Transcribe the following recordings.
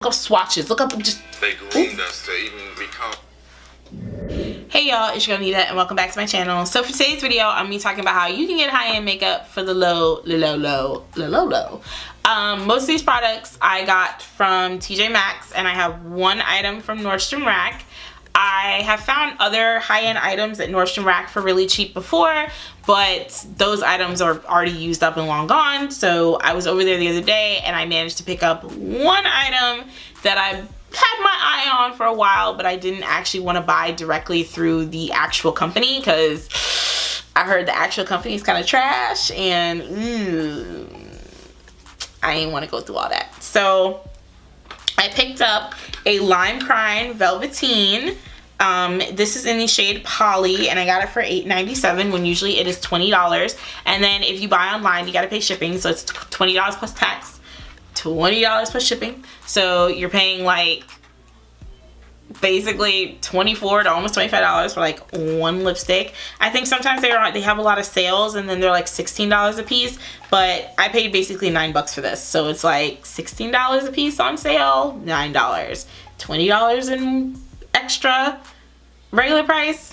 up swatches. Look up just. They groomed us to even become. Hey y'all, it's your girl Nida and welcome back to my channel. So for today's video, I'm gonna be talking about how you can get high-end makeup for the low. Most of these products I got from TJ Maxx, and I have one item from Nordstrom Rack. I have found other high-end items at Nordstrom Rack for really cheap before, but those items are already used up and long gone. So I was over there the other day and I managed to pick up one item that I had my eye on for a while, but I didn't actually want to buy directly through the actual company because I heard the actual company is kind of trash, and I didn't want to go through all that. So I picked up a Lime Crime Velveteen. This is in the shade Poly, and I got it for $8.97 when usually it is $20. And then if you buy online, you got to pay shipping, so it's $20 plus tax, $20 plus shipping. So you're paying like basically $24 to almost $25 for like one lipstick. I think sometimes they have a lot of sales and then they're like $16 a piece, but I paid basically $9 for this, so it's like $16 a piece on sale, $9, $20 in extra regular price,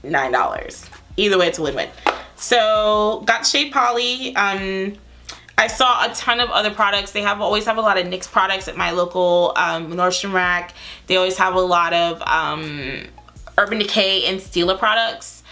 $9. Either way, it's a win-win. So got the shade Poly. I saw a ton of other products. They always have a lot of NYX products at my local Nordstrom Rack. They always have a lot of Urban Decay and Stila products.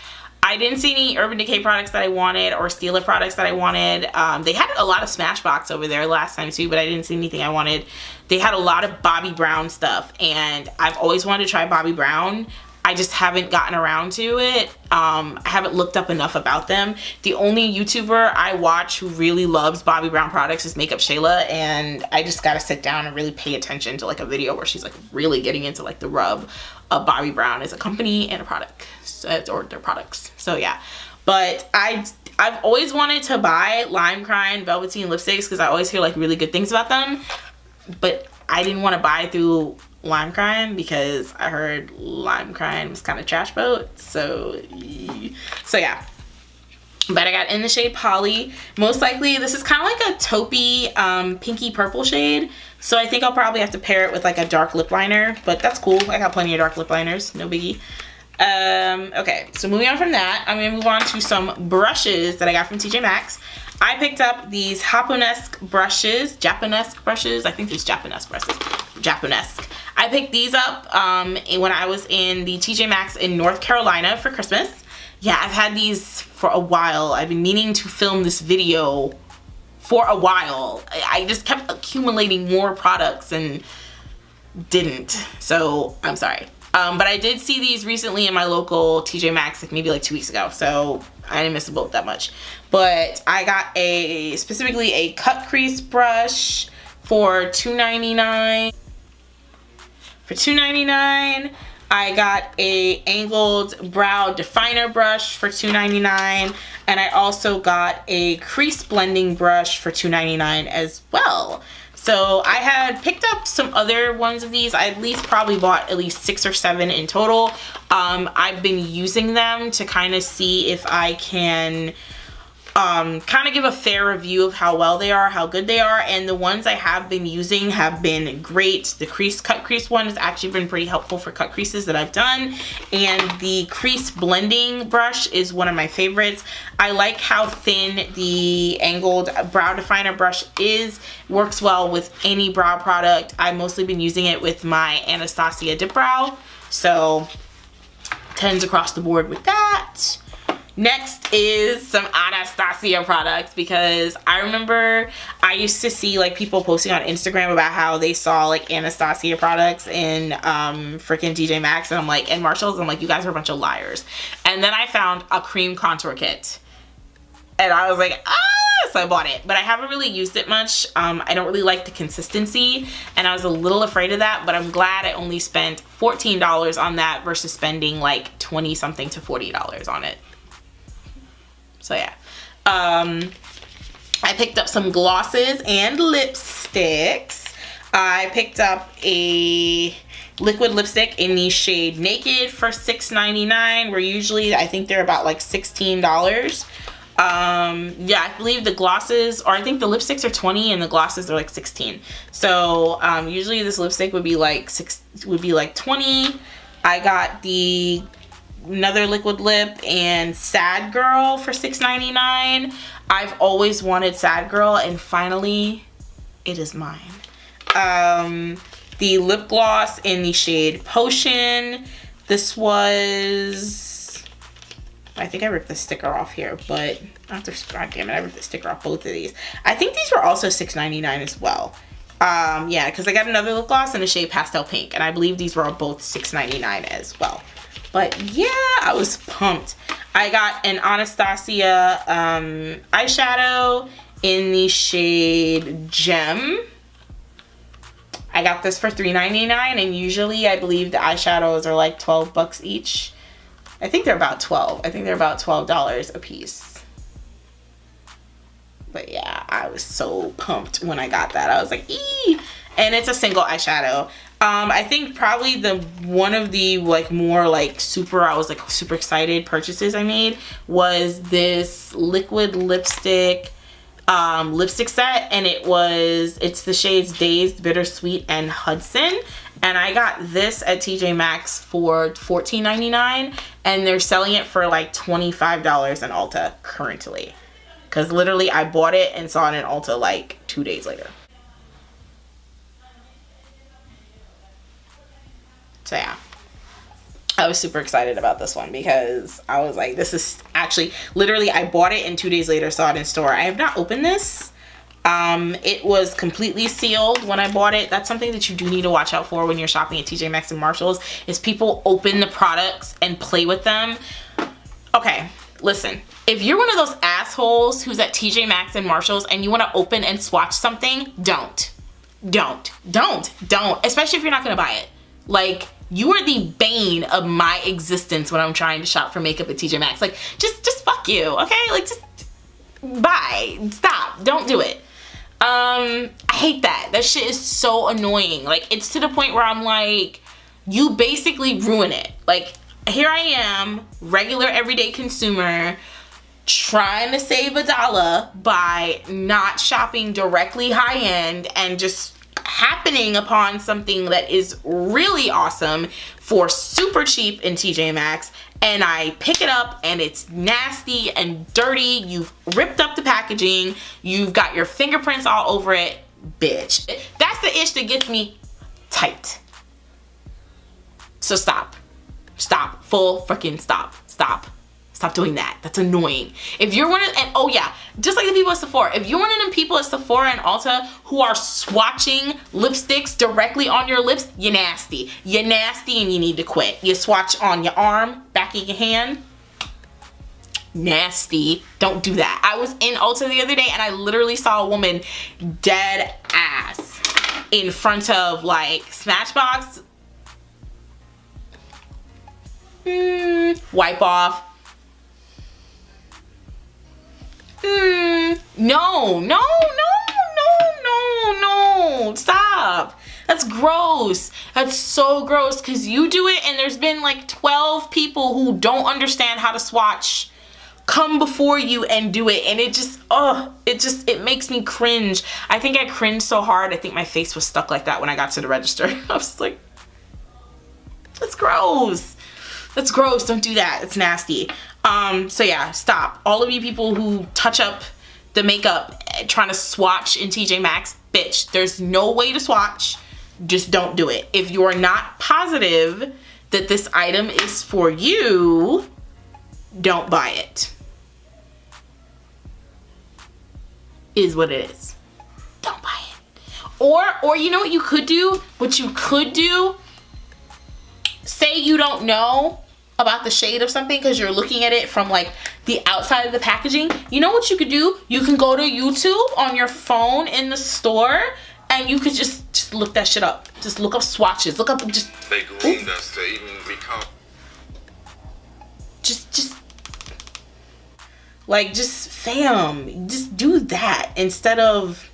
I didn't see any Urban Decay products that I wanted or Stila products that I wanted. They had a lot of Smashbox over there last time too, but I didn't see anything I wanted. They had a lot of Bobbi Brown stuff, and I've always wanted to try Bobbi Brown. I just haven't gotten around to it. I haven't looked up enough about them. The only YouTuber I watch who really loves Bobbi Brown products is Makeup Shayla, and I just gotta sit down and really pay attention to like a video where she's like really getting into like the rub of Bobbi Brown as a company and a product, or their products. So yeah, but I've always wanted to buy Lime Crime Velveteen lipsticks because I always hear like really good things about them, but I didn't want to buy through Lime Crime because I heard Lime Crime was kind of trash boat. So yeah, but I got in the shade Poly. Most likely this is kind of like a taupey pinky purple shade, so I think I'll probably have to pair it with like a dark lip liner, but that's cool. I got plenty of dark lip liners, no biggie. Okay, so moving on from that, I'm gonna move on to some brushes that I got from TJ Maxx. I picked up these Japonesque brushes, I think there's Japanese brushes, Japonesque. I picked these up when I was in the TJ Maxx in North Carolina for Christmas. Yeah, I've had these for a while. I've been meaning to film this video for a while. I just kept accumulating more products and didn't, so I'm sorry. But I did see these recently in my local TJ Maxx, like maybe like 2 weeks ago, so I didn't miss the boat that much. But I got specifically a cut crease brush for $2.99. For $2.99, I got a angled brow definer brush for $2.99, and I also got a crease blending brush for $2.99 as well. So I had picked up some other ones of these. I at least probably bought at least 6 or 7 in total. I've been using them to kind of see if I can kind of give a fair review of how well they are, how good they are, and the ones I have been using have been great. The cut crease one has actually been pretty helpful for cut creases that I've done, and the crease blending brush is one of my favorites. I like how thin the angled brow definer brush is. Works well with any brow product. I've mostly been using it with my Anastasia Dip Brow, so tens across the board with that. Next is some Anastasia products, because I remember I used to see like people posting on Instagram about how they saw like Anastasia products in freaking TJ Maxx, and I'm like, and Marshalls, I'm like, you guys are a bunch of liars. And then I found a cream contour kit and I was like, so I bought it, but I haven't really used it much. I don't really like the consistency, and I was a little afraid of that, but I'm glad I only spent $14 on that versus spending like 20 something to $40 on it. So yeah, I picked up some glosses and lipsticks. I picked up a liquid lipstick in the shade Naked for $6.99, where usually I think they're about like $16. Yeah, I believe the glosses, or I think the lipsticks are 20 and the glosses are like 16. So usually this lipstick would be like 20. I got the another liquid lip and Sad Girl for $6.99. I've always wanted Sad Girl, and finally it is mine. The lip gloss in the shade Potion. This was, I think I ripped the sticker off here, but God damn it, I ripped the sticker off both of these. I think these were also $6.99 as well. Yeah, because I got another lip gloss in the shade Pastel Pink, and I believe these were both $6.99 as well. But yeah, I was pumped. I got an Anastasia eyeshadow in the shade Gem. I got this for $3.99, and usually I believe the eyeshadows are like 12 bucks each. I think they're about 12. I think they're about $12 a piece. But yeah, I was so pumped when I got that. I was like, ee! And it's a single eyeshadow. I think probably one of the like more like I was like super excited purchases I made was this liquid lipstick set, and it's the shades Dazed, Bittersweet, and Hudson. And I got this at TJ Maxx for $14.99, and they're selling it for like $25 in Ulta currently, because literally I bought it and saw it in Ulta like 2 days later. So yeah, I was super excited about this one because I was like, this is actually, literally I bought it and 2 days later saw it in store. I have not opened this. It was completely sealed when I bought it. That's something that you do need to watch out for when you're shopping at TJ Maxx and Marshalls, is people open the products and play with them. Okay, listen, if you're one of those assholes who's at TJ Maxx and Marshalls and you want to open and swatch something, don't, especially if you're not going to buy it. Like, you are the bane of my existence when I'm trying to shop for makeup at TJ Maxx. Like, just fuck you, okay? Like, just bye. Stop. Don't do it. I hate that. That shit is so annoying. Like, it's to the point where I'm like, you basically ruin it. Like, here I am, regular everyday consumer, trying to save $1 by not shopping directly high end and just happening upon something that is really awesome for super cheap in TJ Maxx, and I pick it up and it's nasty and dirty. You've ripped up the packaging, you've got your fingerprints all over it. Bitch, that's the itch that gets me tight. So stop, full freaking stop doing that. That's annoying. If you're one of, and oh yeah, just like the people at Sephora, if you're one of them people at Sephora and Ulta who are swatching lipsticks directly on your lips, you're nasty. You're nasty and you need to quit. You swatch on your arm, back of your hand. Nasty. Don't do that. I was in Ulta the other day and I literally saw a woman dead ass in front of like Smashbox. Wipe off. No, stop. That's gross. That's so gross, because you do it and there's been like 12 people who don't understand how to swatch come before you and do it, and it makes me cringe. I think I cringed so hard, I think my face was stuck like that when I got to the register. I was like, that's gross. That's gross. Don't do that. It's nasty. So yeah, stop. All of you people who touch up the makeup trying to swatch in TJ Maxx, bitch, there's no way to swatch. Just don't do it. If you are not positive that this item is for you, don't buy it. Is what it is. Don't buy it. Or you know what you could do? What you could do, say you don't know about the shade of something because you're looking at it from like the outside of the packaging. You know what you could do? You can go to YouTube on your phone in the store and you could just look that shit up. Just look up swatches. Look up just. They groomed us to even become. Just fam, just do that instead of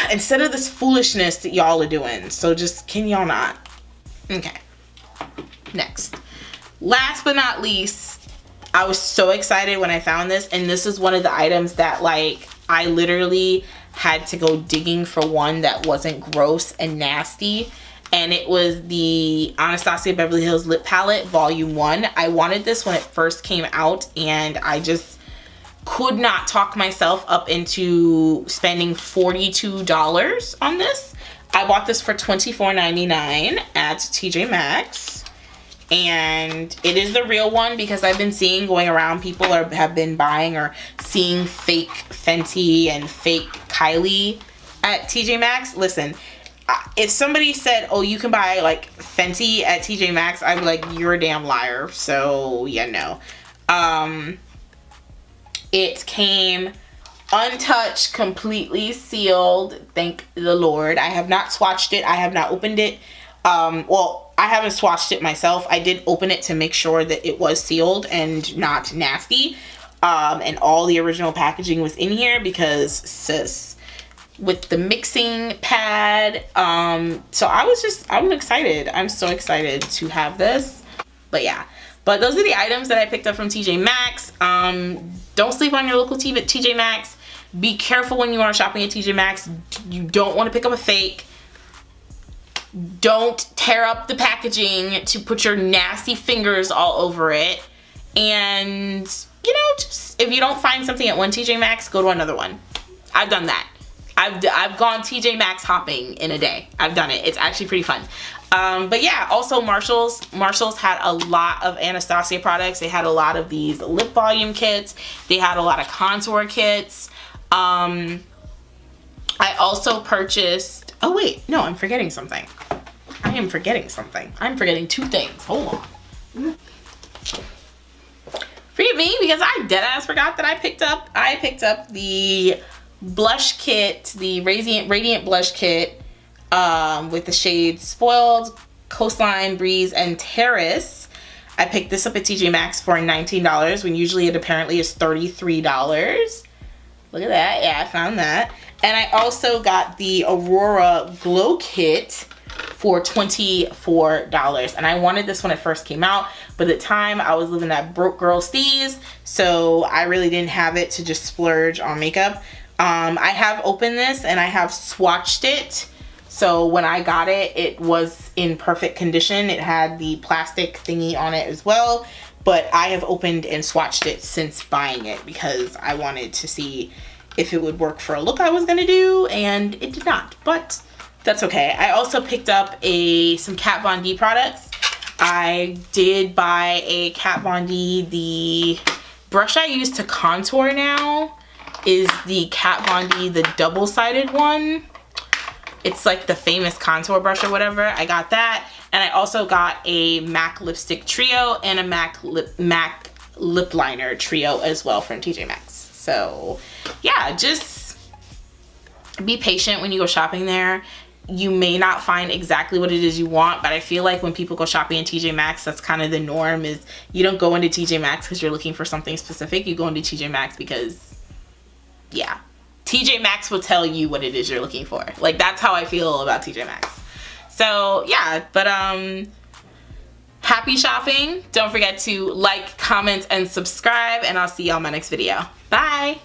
this foolishness that y'all are doing. So just, can y'all not? Okay. Next, last but not least, I was so excited when I found this, and this is one of the items that like I literally had to go digging for one that wasn't gross and nasty. And it was the Anastasia Beverly Hills Lip Palette Volume 1. I wanted this when it first came out, and I just could not talk myself up into spending $42 on this. I bought this for $24.99 at TJ Maxx. And it is the real one because I've been seeing going around, people have been buying or seeing fake Fenty and fake Kylie at TJ Maxx. Listen, if somebody said, oh, you can buy like Fenty at TJ Maxx, I'd be like, you're a damn liar. So yeah, no. It came untouched, completely sealed. Thank the Lord. I have not swatched it. I have not opened it. Well, I haven't swatched it myself. I did open it to make sure that it was sealed and not nasty. And all the original packaging was in here because sis, with the mixing pad. So I'm excited. I'm so excited to have this. But yeah. But those are the items that I picked up from TJ Maxx. Don't sleep on your local TJ Maxx. Be careful when you are shopping at TJ Maxx. You don't want to pick up a fake. Don't tear up the packaging to put your nasty fingers all over it. And, you know, just if you don't find something at one TJ Maxx, go to another one. I've done that. I've gone TJ Maxx hopping in a day. I've done it. It's actually pretty fun. But yeah, also Marshalls had a lot of Anastasia products. They had a lot of these lip volume kits. They had a lot of contour kits. I also purchased, oh wait, no, I'm forgetting something. I am forgetting something. I'm forgetting two things. Hold on. Forgive me because I deadass forgot that I picked up the blush kit, the Radiant Blush Kit with the shades Spoiled, Coastline, Breeze, and Terrace. I picked this up at TJ Maxx for $19 when usually it apparently is $33. Look at that. Yeah, I found that. And I also got the Aurora Glow Kit for $24. And I wanted this when it first came out, but at the time I was living that broke girl steez, so I really didn't have it to just splurge on makeup. I have opened this and I have swatched it. So when I got it, it was in perfect condition. It had the plastic thingy on it as well. But I have opened and swatched it since buying it because I wanted to see if it would work for a look I was going to do, and it did not. But that's okay. I also picked up some Kat Von D products. I did buy a Kat Von D. The brush I use to contour now is the Kat Von D, the double-sided one. It's like the famous contour brush or whatever. I got that. And I also got a MAC lipstick trio and a MAC lip liner trio as well from TJ Maxx. So yeah, just be patient when you go shopping there. You may not find exactly what it is you want, but I feel like when people go shopping in TJ Maxx, that's kind of the norm. Is you don't go into TJ Maxx because you're looking for something specific. You go into TJ Maxx because, yeah, TJ Maxx will tell you what it is you're looking for. Like, that's how I feel about TJ Maxx. So yeah, but happy shopping. Don't forget to like, comment, and subscribe, and I'll see y'all in my next video. Bye.